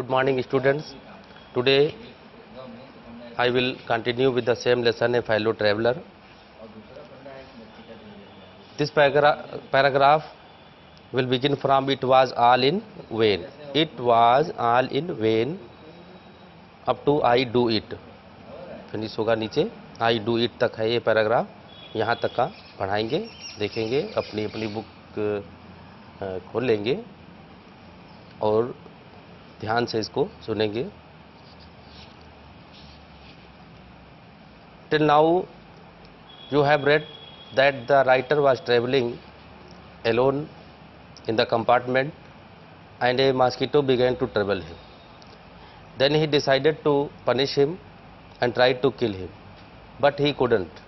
Good morning, students. Today I will continue with the same lesson, a fellow traveler. This paragraph will begin from "It was all in vain." It was all in vain up to "I do it." Finish होगा नीचे "I do it" तक है ये paragraph. यहाँ तक का पढ़ाएंगे, देखेंगे, अपनी अपनी बुक खोल लेंगे और ध्यान से इसको सुनेंगे. Till now you have read that the writer was traveling alone in the compartment and a mosquito began to trouble him. Then he decided to punish him and tried to kill him, but he couldn't.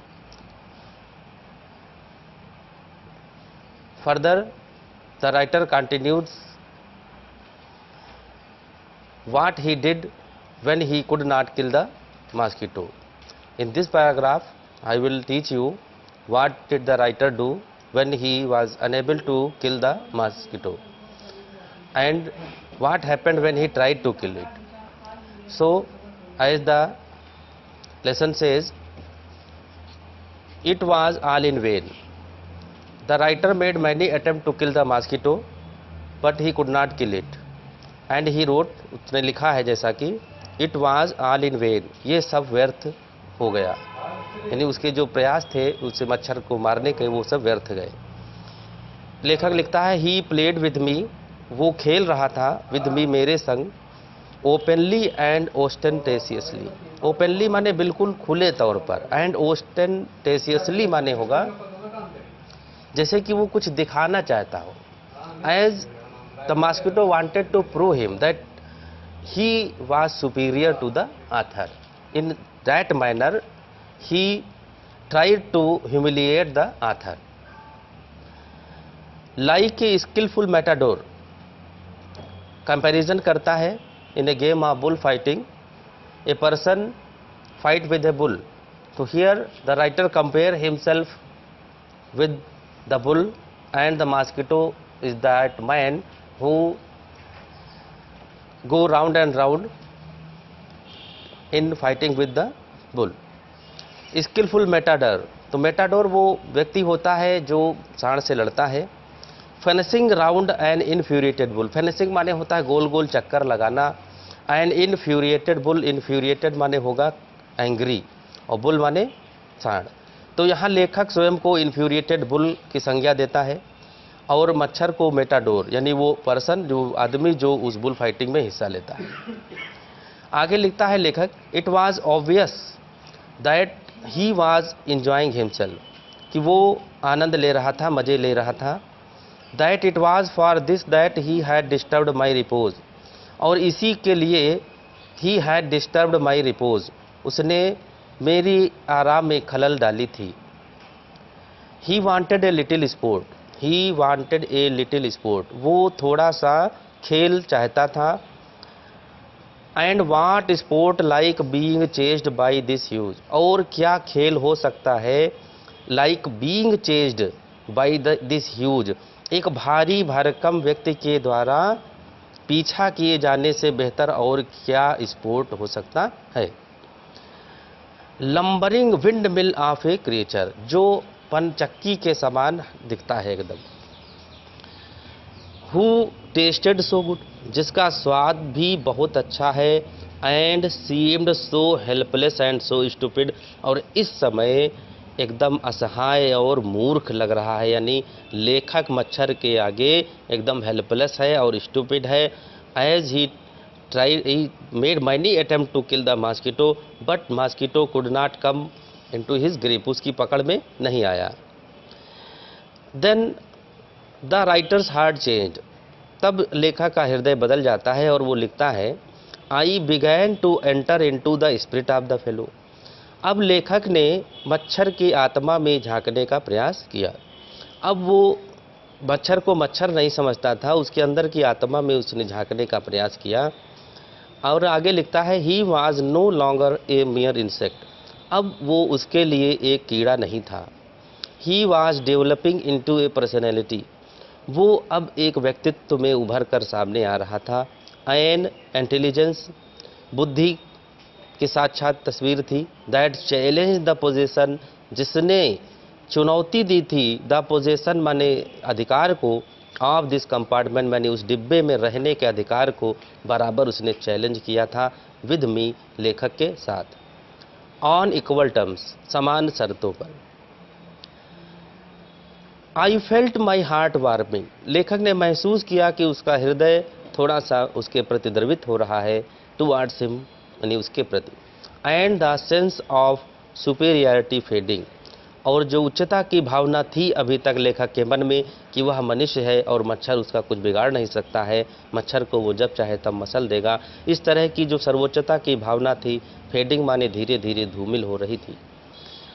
Further, the writer continues what he did when he could not kill the mosquito. In this paragraph, I will teach you what did the writer do when he was unable to kill the mosquito and what happened when he tried to kill it. So, as the lesson says, it was all in vain. The writer made many attempts to kill the mosquito, but he could not kill it. And he wrote, उसने लिखा है जैसा कि it was all in vain, ये सब व्यर्थ हो गया, यानी उसके जो प्रयास थे उसे मच्छर को मारने के वो सब व्यर्थ गए. लेखक लिखता है he played with me, वो खेल रहा था with me मेरे संग, openly and ostentatiously. openly माने बिल्कुल खुले तौर पर, and ostentatiously माने होगा जैसे कि वो कुछ दिखाना चाहता हो. As the mosquito wanted to prove him that he was superior to the author. In that manner, he tried to humiliate the author. Like a skillful matador, comparison करता है in a game of bull fighting, a person fight with a bull. So here the writer compare himself with the bull, and the mosquito is that man who go round and round in fighting with the bull. Skillful matador, तो matador वो व्यक्ति होता है जो सांड से लड़ता है. Finishing round an infuriated bull, finishing माने होता है गोल गोल चक्कर लगाना, and infuriated bull, infuriated माने होगा angry और bull माने सांड. तो यहाँ लेखक स्वयं को infuriated bull की संज्ञा देता है और मच्छर को मेटाडोर, यानी वो पर्सन, जो आदमी जो उस बुल फाइटिंग में हिस्सा लेता है. आगे लिखता है लेखक, it was obvious that he was enjoying himself, कि वो आनंद ले रहा था, मज़े ले रहा था. That it was for this that he had disturbed my repose, और इसी के लिए he had disturbed my repose, उसने मेरी आराम में खलल डाली थी. He wanted a little sport, he wanted a little sport, वो थोड़ा सा खेल चाहता था. And what sport like being chased by this huge, और क्या खेल हो सकता है like being chased by this huge, एक भारी भरकम व्यक्ति के द्वारा पीछा किए जाने से बेहतर और क्या स्पोर्ट हो सकता है. Lumbering wind mill of A creature, जो पनचक्की के समान दिखता है एकदम. हु टेस्टेड सो गुड, जिसका स्वाद भी बहुत अच्छा है. And seemed so helpless and so stupid, और इस समय एकदम असहाय और मूर्ख लग रहा है, यानी लेखक मच्छर के आगे एकदम हेल्पलेस है और स्टूपिड है. As he made many attempt to kill the mosquito, but mosquito could not come into his grip, उसकी पकड़ में नहीं आया. Then the writer's heart change, तब लेखक का हृदय बदल जाता है और वो लिखता है, I began to enter into the spirit of the fellow. अब लेखक ने मच्छर की आत्मा में झांकने का प्रयास किया. अब वो मच्छर को मच्छर नहीं समझता था, उसके अंदर की आत्मा में उसने झांकने का प्रयास किया. और आगे लिखता है, he was no longer a mere insect, अब वो उसके लिए एक कीड़ा नहीं था. He was developing into a personality, वो अब एक व्यक्तित्व में उभर कर सामने आ रहा था. एन इंटेलिजेंस, बुद्धि की साक्षात तस्वीर थी। दैट चैलेंज द पोजीशन, जिसने चुनौती दी थी, द पोजीशन माने अधिकार को, ऑफ दिस कंपार्टमेंट माने उस डिब्बे में रहने के अधिकार को बराबर उसने चैलेंज किया था विद मी, लेखक के साथ, ऑन इक्वल टर्म्स, समान शर्तों पर। I felt my heart warming, लेखक ने महसूस किया कि उसका हृदय थोड़ा सा उसके प्रति द्रवित हो रहा है, टुवार्ड्स हिम, यानी उसके प्रति, and the sense of superiority fading, और जो उच्चता की भावना थी अभी तक लेखक के मन में कि वह मनुष्य है और मच्छर उसका कुछ बिगाड़ नहीं सकता है, मच्छर को वो जब चाहे तब मसल देगा, इस तरह की जो सर्वोच्चता की भावना थी, फेडिंग माने धीरे धीरे धूमिल हो रही थी।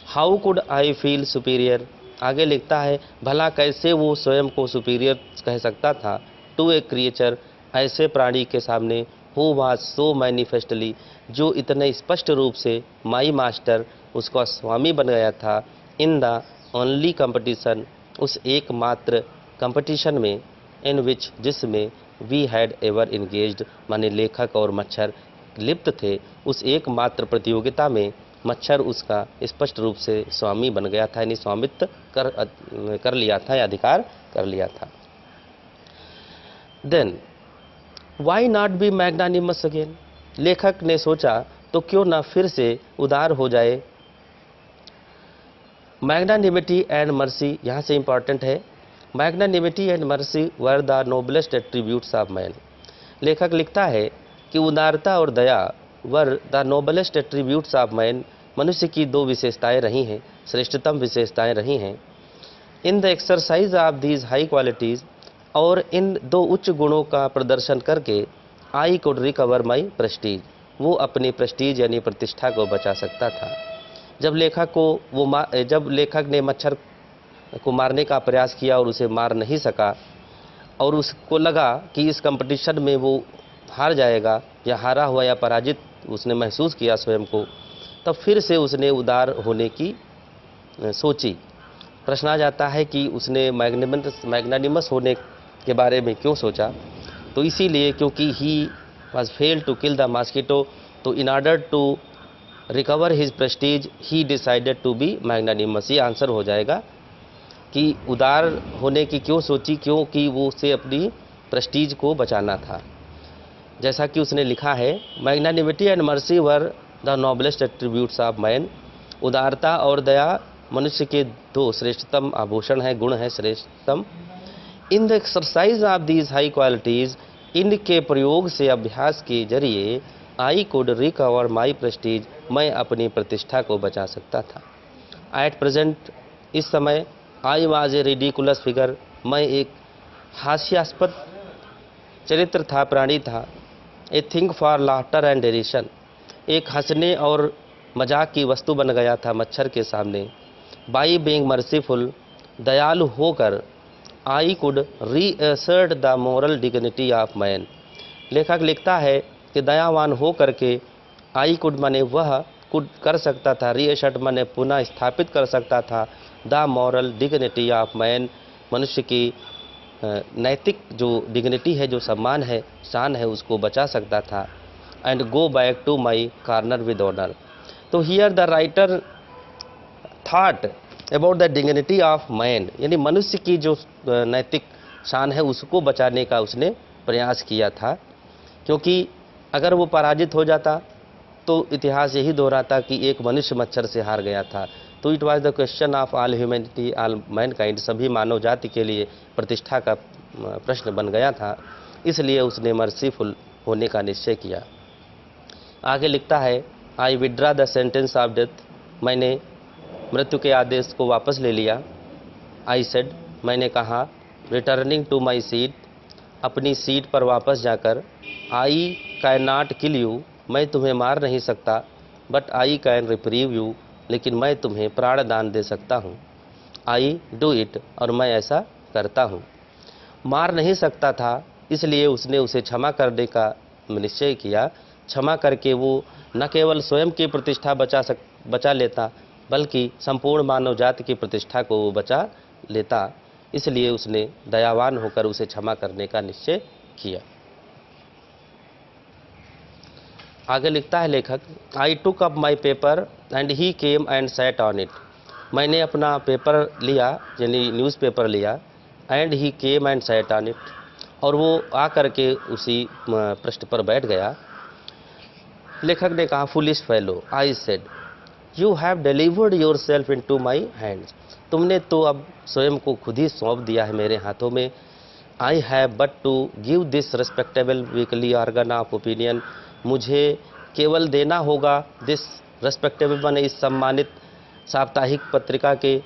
How could I feel superior, आगे लिखता है भला कैसे वो स्वयं को सुपीरियर कह सकता था, टू ए क्रिएचर, ऐसे प्राणी के सामने, हु वाज सो मैनिफेस्टली, जो इतने स्पष्ट रूप से माई मास्टर, उसका स्वामी बन गया था, इन द ओनली कंपटीशन, उस एकमात्र कंपटीशन में, इन विच, जिसमें वी हैड एवर इंगेज्ड, माने लेखक और मच्छर लिप्त थे, उस एकमात्र प्रतियोगिता में मच्छर उसका स्पष्ट रूप से स्वामी बन गया था, यानी स्वामित्व कर लिया था या अधिकार कर लिया था। Then why not be magnanimous again, लेखक ने सोचा तो क्यों ना फिर से उदार हो जाए। मैग्नानिमिटी एंड मर्सी, यहाँ से इंपॉर्टेंट है, magnanimity and mercy were the noblest attributes of man, लेखक लिखता है कि उदारता और दया were the noblest attributes of man, मनुष्य की दो विशेषताएं रही हैं, श्रेष्ठतम विशेषताएं रही हैं। इन the exercise of these high qualities, और इन दो उच्च गुणों का प्रदर्शन करके, आई कुड रिकवर माई प्रेस्टीज, वो अपनी प्रेस्टीज यानी प्रतिष्ठा को बचा सकता था। जब लेखक ने मच्छर को मारने का प्रयास किया और उसे मार नहीं सका, और उसको लगा कि इस कंपटीशन में वो हार जाएगा, या हारा हुआ या पराजित उसने महसूस किया स्वयं को, तब फिर से उसने उदार होने की सोची। प्रश्न आ जाता है कि उसने मैग्नानिमस होने के बारे में क्यों सोचा, तो इसीलिए क्योंकि he was fail to kill the mosquito, तो in order to recover his prestige he decided to be magnanimous, ये आंसर हो जाएगा कि उदार होने की क्यों सोची, क्योंकि वो उसे अपनी प्रेस्टीज को बचाना था। जैसा कि उसने लिखा है, magnanimity and mercy were the noblest attributes of man, उदारता और दया मनुष्य के दो श्रेष्ठतम आभूषण हैं, गुण हैं श्रेष्ठतम। In the exercise of these high qualities, इनके प्रयोग से, अभ्यास के जरिए, I could recover my prestige, मैं अपनी प्रतिष्ठा को बचा सकता था। एट प्रेजेंट, इस समय, I was a ridiculous figure, मैं एक हास्यास्पद चरित्र था, प्राणी था। A thing for laughter and derision, एक हंसने और मजाक की वस्तु बन गया था मच्छर के सामने। बाई बीइंग मर्सीफुल, दयालु होकर, I could reassert the moral dignity of man, लेखक लिखता है कि दयावान हो करके, आई कुड माने वह, कुड कर सकता था, रीअसर्ट माने पुनः स्थापित कर सकता था, the moral dignity of man, मनुष्य की नैतिक जो डिग्निटी है, जो सम्मान है, शान है, उसको बचा सकता था। And go back to my corner with honour, तो here the writer thought about the dignity of man, यानी मनुष्य की जो नैतिक शान है उसको बचाने का उसने प्रयास किया था, क्योंकि अगर वो पराजित हो जाता तो इतिहास यही दोहराता कि एक मनुष्य मच्छर से हार गया था। तो it was the question of all humanity, all Mankind, सभी मानव जाति के लिए प्रतिष्ठा का प्रश्न बन गया था, इसलिए उसने मर्सीफुल होने का निश्चय किया। आगे लिखता है, I withdraw the sentence of death, मैंने मृत्यु के आदेश को वापस ले लिया। आई सेड, मैंने कहा, रिटर्निंग टू माई सीट, अपनी सीट पर वापस जाकर, I can not kill you, मैं तुम्हें मार नहीं सकता, but I can reprieve you, लेकिन मैं तुम्हें प्राणदान दे सकता हूँ। आई डू इट, और मैं ऐसा करता हूँ। मार नहीं सकता था, इसलिए उसने उसे क्षमा करने का निश्चय किया। क्षमा करके वो न केवल स्वयं की प्रतिष्ठा बचा लेता, बल्कि संपूर्ण मानव जाति की प्रतिष्ठा को वो बचा लेता, इसलिए उसने दयावान होकर उसे क्षमा करने का निश्चय किया। आगे लिखता है लेखक, I took up my paper and he came and sat on it. मैंने अपना पेपर लिया, यानी न्यूज़पेपर लिया, and he came and sat on it, और वो आ करके उसी पृष्ठ पर बैठ गया। लेखक ने कहा, foolish fellow, I said, you have delivered yourself into my hands. तुमने तो अब स्वयं को खुद ही सौंप दिया है मेरे हाथों में। I have but to give this respectable weekly organ of opinion. मुझे केवल देना होगा दिस रिस्पेक्टेबल, माने इस सम्मानित साप्ताहिक पत्रिका के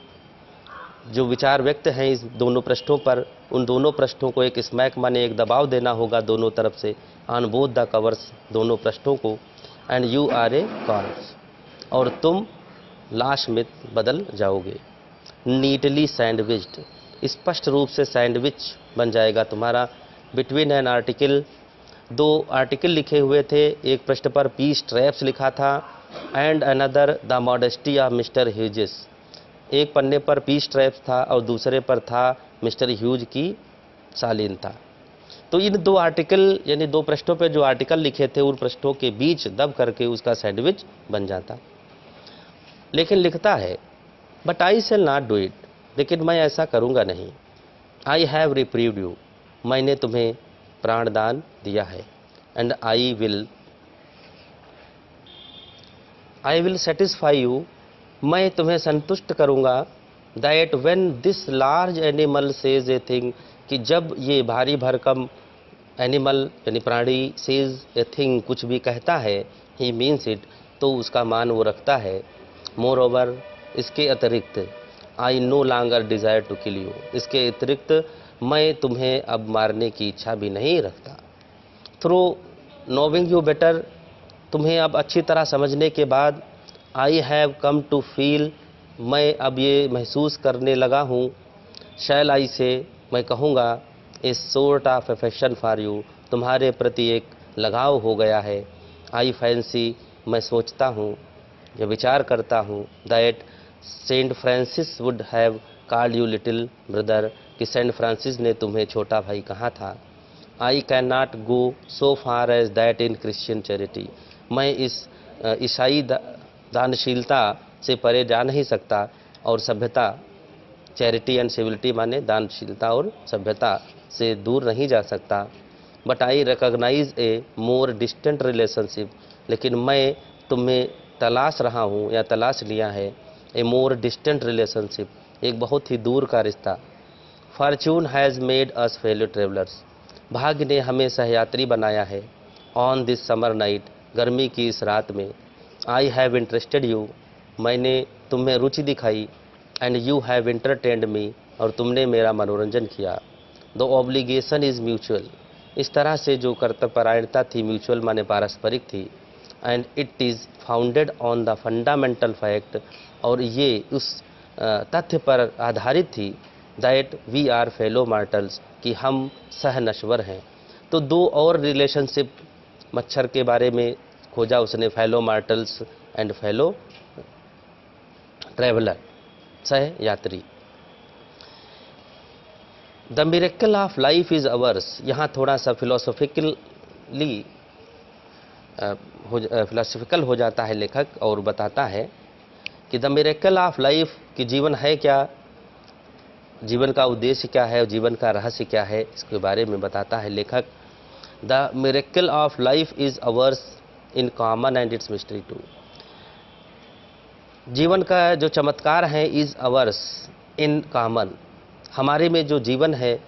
जो विचार व्यक्त हैं इस दोनों पृष्ठों पर, उन दोनों पृष्ठों को एक स्मैक माने एक दबाव देना होगा दोनों तरफ से, ऑन बोथ द कवर्स, दोनों पृष्ठों को। And you are a corpse, और तुम लाश में बदल जाओगे। नीटली सैंडविच्ड, स्पष्ट रूप से सैंडविच बन जाएगा तुम्हारा। बिटवीन एन आर्टिकल, दो आर्टिकल लिखे हुए थे, एक पृष्ठ पर पीस ट्रैप्स लिखा था, and another the modesty of mister Hughes. एक पन्ने पर पीस ट्रैप्स था और दूसरे पर था मिस्टर ह्यूज की शालीनता। तो इन दो आर्टिकल, यानी दो पृष्ठों पर जो आर्टिकल लिखे थे, उन पृष्ठों के बीच दब करके उसका सैंडविच बन जाता। लेकिन लिखता है, but I shall not do it, लेकिन मैं ऐसा करूँगा नहीं। आई हैव रिप्रीव्ड यू, मैंने तुम्हें प्राणदान दिया है। And I will satisfy you, मैं तुम्हें संतुष्ट करूँगा। That when this large animal says a thing, कि जब ये भारी भरकम एनिमल यानी प्राणी सेज ए थिंग, कुछ भी कहता है, ही मीन्स इट, तो उसका मान वो रखता है। मोर ओवर, इसके अतिरिक्त, I no longer desire to kill you, इसके अतिरिक्त मैं तुम्हें अब मारने की इच्छा भी नहीं रखता। थ्रू नोविंग यू बेटर, तुम्हें अब अच्छी तरह समझने के बाद, I have come to feel, मैं अब ये महसूस करने लगा हूँ। शैल आई से, मैं कहूँगा, a sort of affection for you, तुम्हारे प्रति एक लगाव हो गया है। आई फैंसी, मैं सोचता हूँ या विचार करता हूँ, that Saint Francis would have called you little brother, कि सेंट फ्रांसिस ने तुम्हें छोटा भाई कहा था। I cannot go so far as that in Christian charity, मैं इस ईसाई दानशीलता से परे जा नहीं सकता और सभ्यता, चैरिटी एंड सिविलिटी माने दानशीलता और सभ्यता से दूर नहीं जा सकता। But I recognise a more distant relationship, लेकिन मैं तुम्हें तलाश रहा हूँ या तलाश लिया है, ए मोर डिस्टेंट रिलेशनशिप, एक बहुत ही दूर का रिश्ता। Fortune has made us fellow travellers, भाग्य ने हमें सहयात्री बनाया है। ऑन दिस समर नाइट, गर्मी की इस रात में। आई हैव इंटरेस्टेड यू, मैंने तुम्हें रुचि दिखाई। एंड यू हैव इंटरटेन्ड मी, और तुमने मेरा मनोरंजन किया। द ऑब्लिगेशन इज़ म्यूचुअल, इस तरह से जो कर्तव्यपरायणता थी, म्यूचुअल माने पारस्परिक थी। And it is founded on the fundamental fact, और ये उस तथ्य पर आधारित थी, that we are fellow martyrs, कि हम सह नश्वर हैं। तो दो और रिलेशनशिप मच्छर के बारे में खोजा उसने, fellow mortals and fellow traveller, सह यात्री। The miracle of life is ours, यहाँ थोड़ा सा फिलोसफिकल हो जाता है लेखक और बताता है कि द मिरेकल ऑफ लाइफ, कि जीवन है क्या, जीवन का उद्देश्य क्या है, जीवन का रहस्य क्या है, इसके बारे में बताता है लेखक। The miracle of life is ours in common and its mystery too, जीवन का जो चमत्कार है, इज़ अवर्स इन कॉमन, हमारे में जो जीवन है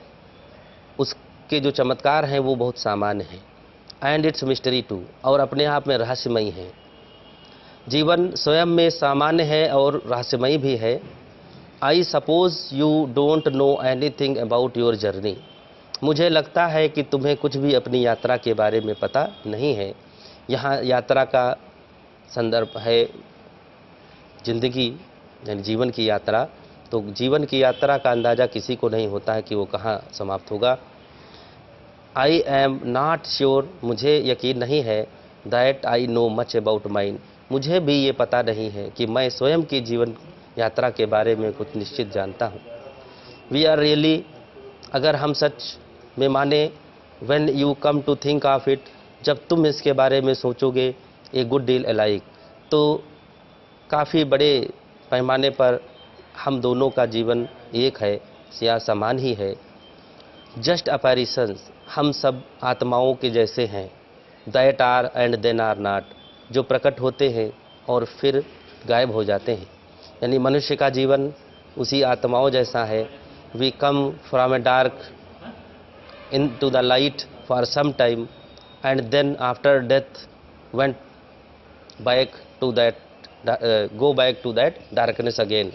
उसके जो चमत्कार हैं वो बहुत सामान्य हैं। एंड इट्स मिस्ट्री टू, और अपने आप में रहस्यमयी है। जीवन स्वयं में सामान्य है और रहस्यमयी भी है। I suppose you don't know anything about your journey, मुझे लगता है कि तुम्हें कुछ भी अपनी यात्रा के बारे में पता नहीं है। यहाँ यात्रा का संदर्भ है जिंदगी, यानी जीवन की यात्रा। तो जीवन की यात्रा का अंदाज़ा किसी को नहीं होता है कि वो कहाँ समाप्त होगा। आई एम नॉट श्योर, मुझे यकीन नहीं है, that I know much about mine, मुझे भी ये पता नहीं है कि मैं स्वयं की जीवन यात्रा के बारे में कुछ निश्चित जानता हूँ। वी आर रियली, अगर हम सच में माने, when you come to think of it, जब तुम इसके बारे में सोचोगे ए गुड डील अलाइक, तो काफ़ी बड़े पैमाने पर हम दोनों का जीवन एक है या समान ही है। जस्ट अपैरिशंस, हम सब आत्माओं के जैसे हैं। That are and then are not, जो प्रकट होते हैं और फिर गायब हो जाते हैं। यानी मनुष्य का जीवन उसी आत्माओं जैसा है। We come from a dark into the light for some time and then after death went back to that go back to that darkness again.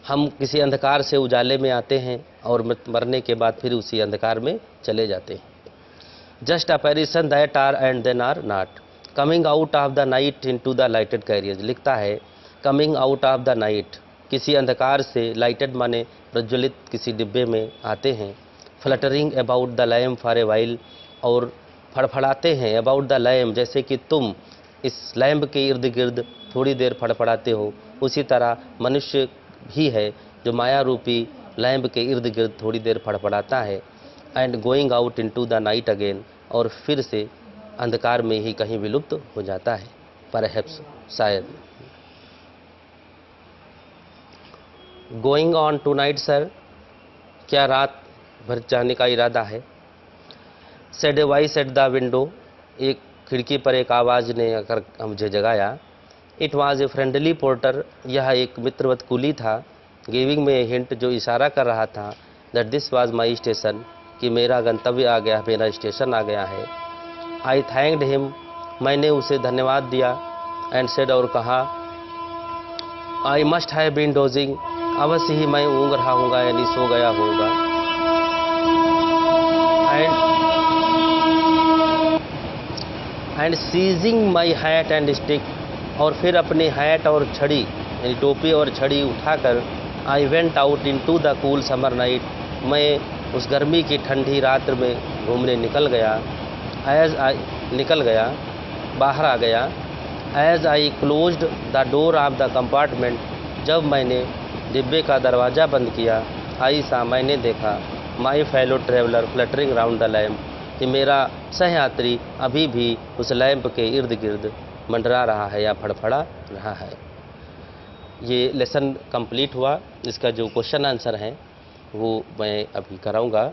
हम किसी अंधकार से उजाले में आते हैं और मरने के बाद फिर उसी अंधकार में चले जाते हैं। Just apparitions that are and then are not, coming out of the night into the lighted carriers. लिखता है coming out of the night, किसी अंधकार से, लाइटेड माने प्रज्वलित, किसी डिब्बे में आते हैं। Fluttering about the lamp for a while, और फड़फड़ाते हैं अबाउट द लैम्प, जैसे कि तुम इस लैम्प के इर्द गिर्द थोड़ी देर फड़फड़ाते हो, उसी तरह मनुष्य भी है जो माया रूपी लैम्प के इर्द गिर्द थोड़ी देर फड़फड़ाता है। And going out into the night again, और फिर से अंधकार में ही कहीं विलुप्त हो जाता है। परहैप्स, शायद। Going on tonight sir, क्या रात भर जाने का इरादा है? Said a voice at the window, एक खिड़की पर एक आवाज़ ने आकर मुझे जगाया। It was a friendly porter, यह एक मित्रवत कुली था। गिविंग में ए हिंट, जो इशारा कर रहा था that this was my station, कि मेरा गंतव्य आ गया, मेरा स्टेशन आ गया है। आई थैंक्ड हिम, मैंने उसे धन्यवाद दिया। एंड सेड, और कहा, I must have been dozing, अवश्य ही मैं ऊँग रहा हूँगा, यानी सो गया होगा। And seizing my hat and stick, और फिर अपनी हैट और छड़ी, यानी टोपी और छड़ी उठाकर, I went out into the cool summer night, मैं उस गर्मी की ठंडी रात में घूमने निकल गया। बाहर आ गया। As I closed the door of the compartment, जब मैंने डिब्बे का दरवाज़ा बंद किया, आई सा, मैंने देखा, my fellow traveller fluttering round the lamp, कि मेरा सहयात्री अभी भी उस लैंप के इर्द गिर्द मंडरा रहा है या फड़फड़ा रहा है। ये लेसन कंप्लीट हुआ। इसका जो क्वेश्चन आंसर है वो मैं अभी कराऊंगा।